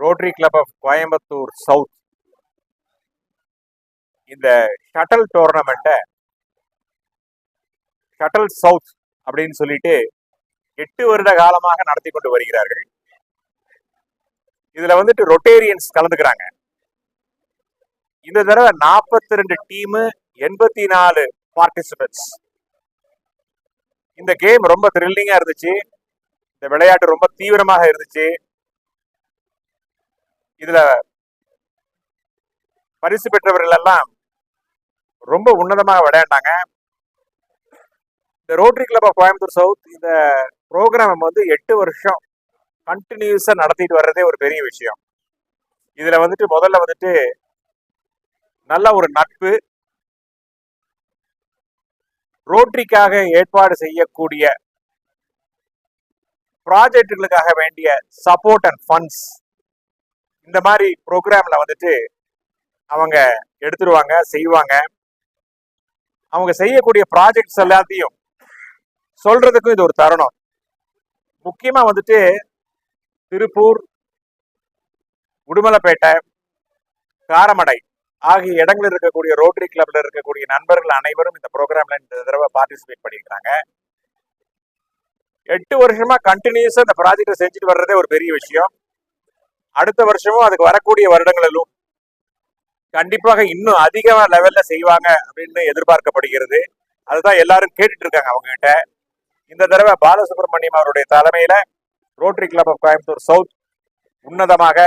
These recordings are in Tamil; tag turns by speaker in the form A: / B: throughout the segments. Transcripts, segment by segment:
A: Rotary club of Coimbatore south இந்த ஷட்டல் டோர்னமெண்ட்டை ஷட்டல் சவுத் அப்படின்னு சொல்லிட்டு 8 வருட காலமாக நடத்தி கொண்டு வருகிறார்கள். இதுல வந்துட்டு ரொட்டேரியன்ஸ் கலந்துக்கிறாங்க. இந்த தடவை 42 டீமு, 84 பார்ட்டிசிபென்ட்ஸ். இந்த கேம் ரொம்ப த்ரில்லிங்கா இருந்துச்சு. இந்த விளையாட்டு ரொம்ப தீவிரமாக இருந்துச்சு. இதுல பரிசு பெற்றவர்கள் எல்லாம் ரொம்ப உன்னதமாக விளையாண்டாங்க. இந்த Rotary club of Coimbatore south இந்த ப்ரோக்ராம் வந்து 8 வருஷம் கண்டினியூஸா நடத்திட்டு வர்றதே ஒரு பெரிய விஷயம். இதுல வந்துட்டு முதல்ல வந்துட்டு நல்ல ஒரு நட்பு, ரோட்டரிக்காக ஏற்பாடு செய்யக்கூடிய ப்ராஜெக்டுகளுக்காக வேண்டிய சப்போர்ட் அண்ட் ஃபண்ட்ஸ், இந்த மாதிரி ப்ரோக்ராம்ல வந்துட்டு அவங்க எடுத்துருவாங்க, செய்வாங்க. அவங்க செய்யக்கூடிய ப்ராஜெக்ட்ஸ் எல்லாத்தையும் சொல்றதுக்கும் இது ஒரு தருணம். முக்கியமா வந்துட்டு திருப்பூர், உடுமலைப்பேட்டை, காரமடை ஆகிய இடங்களில் இருக்கக்கூடிய ரோட்டரி கிளப்ல இருக்கக்கூடிய நண்பர்கள் அனைவரும் இந்த ப்ரோக்ராம்ல இந்த தடவை பார்ட்டிசிபேட் பண்ணியிருக்காங்க. 8 வருஷமா கண்டினியூஸா இந்த ப்ராஜெக்டை செஞ்சுட்டு வர்றதே ஒரு பெரிய விஷயம். அடுத்த வருஷமும் அதுக்கு வரக்கூடிய வருடங்களிலும் கண்டிப்பாக இன்னும் அதிக லெவல்ல செய்வாங்க அப்படின்னு எதிர்பார்க்கப்படுகிறது. அதுதான் எல்லாரும் கேட்டுட்டு இருக்காங்க அவங்க கிட்ட. இந்த தடவை பாலசுப்ரமணியம் அவருடைய தலைமையில Rotary club of Coimbatore south உன்னதமாக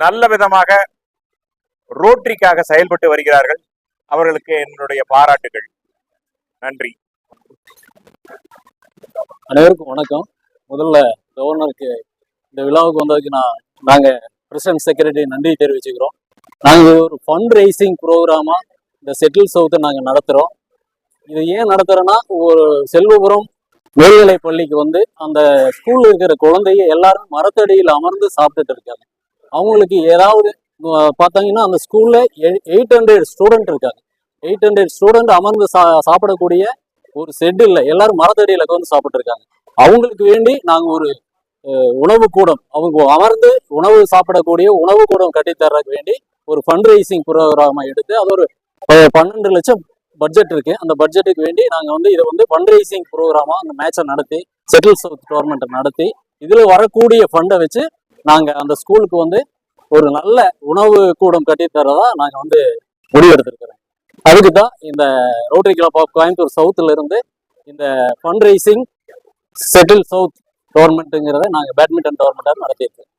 A: நல்ல விதமாக ரோட்டரிக்காக செயல்பட்டு வருகிறார்கள். அவர்களுக்கு என்னுடைய பாராட்டுகள். நன்றி.
B: அனைவருக்கும் வணக்கம். முதல்ல கவர்னருக்கு இந்த விழாவுக்கு வந்ததுக்கு நாங்க பிரசிடன்ட் செக்ரட்டரி நன்றி தெரிவிச்சுக்கிறோம். நாங்கள் ஒரு ஃபண்ட் ரைசிங் ப்ரோக்ராமா இந்த செட்டில் சவுத்தை நாங்கள் நடத்துகிறோம். இது ஏன் நடத்துகிறோன்னா, ஒரு செல்வபுரம் மேல்நிலை பள்ளிக்கு வந்து அந்த ஸ்கூலில் இருக்கிற குழந்தைய எல்லாரும் மரத்தடியில் அமர்ந்து சாப்பிட்டுட்டு இருக்காங்க. அவங்களுக்கு ஏதாவது பார்த்தாங்கன்னா அந்த ஸ்கூல்ல 800 ஸ்டூடெண்ட் இருக்காங்க. 800 ஸ்டூடெண்ட் அமர்ந்து சாப்பிடக்கூடிய ஒரு செட் இல்லை, எல்லாரும் மரத்தடியில் வந்து சாப்பிட்டு இருக்காங்க. அவங்களுக்கு வேண்டி நாங்கள் ஒரு உணவு கூடம், அவங்க அமர்ந்து உணவு சாப்பிடக்கூடிய உணவு கூடம் கட்டித்தர்றதுக்கு வேண்டி ஒரு ஃபண்ட் ரைசிங் ப்ரோக்ராமை எடுத்து அது ஒரு 12 லட்சம் பட்ஜெட் இருக்கு. அந்த பட்ஜெட்டுக்கு வேண்டி நாங்கள் வந்து இதை வந்து ஃபண்ட் ரைசிங் ப்ரோக்ராமா அந்த மேட்சை நடத்தி செட்டில் சவுத் டோர்னமெண்ட்டை நடத்தி இதில் வரக்கூடிய ஃபண்டை வச்சு நாங்கள் அந்த ஸ்கூலுக்கு வந்து ஒரு நல்ல உணவு கூடம் கட்டித்தரதா நாங்கள் வந்து முடிவெடுத்திருக்கிறோம். அதுக்கு தான் இந்த ரோட்டரி கிளப் ஆஃப் கோயம்புத்தூர் சவுத்துல இருந்து இந்த ஃபண்ட் ரைசிங் செட்டில் சவுத் டோர்னமெண்ட்டுங்கிறத நாங்கள் பேட்மிண்டன் டோர்னமெண்ட்டாக நடத்தியிருக்கோம்.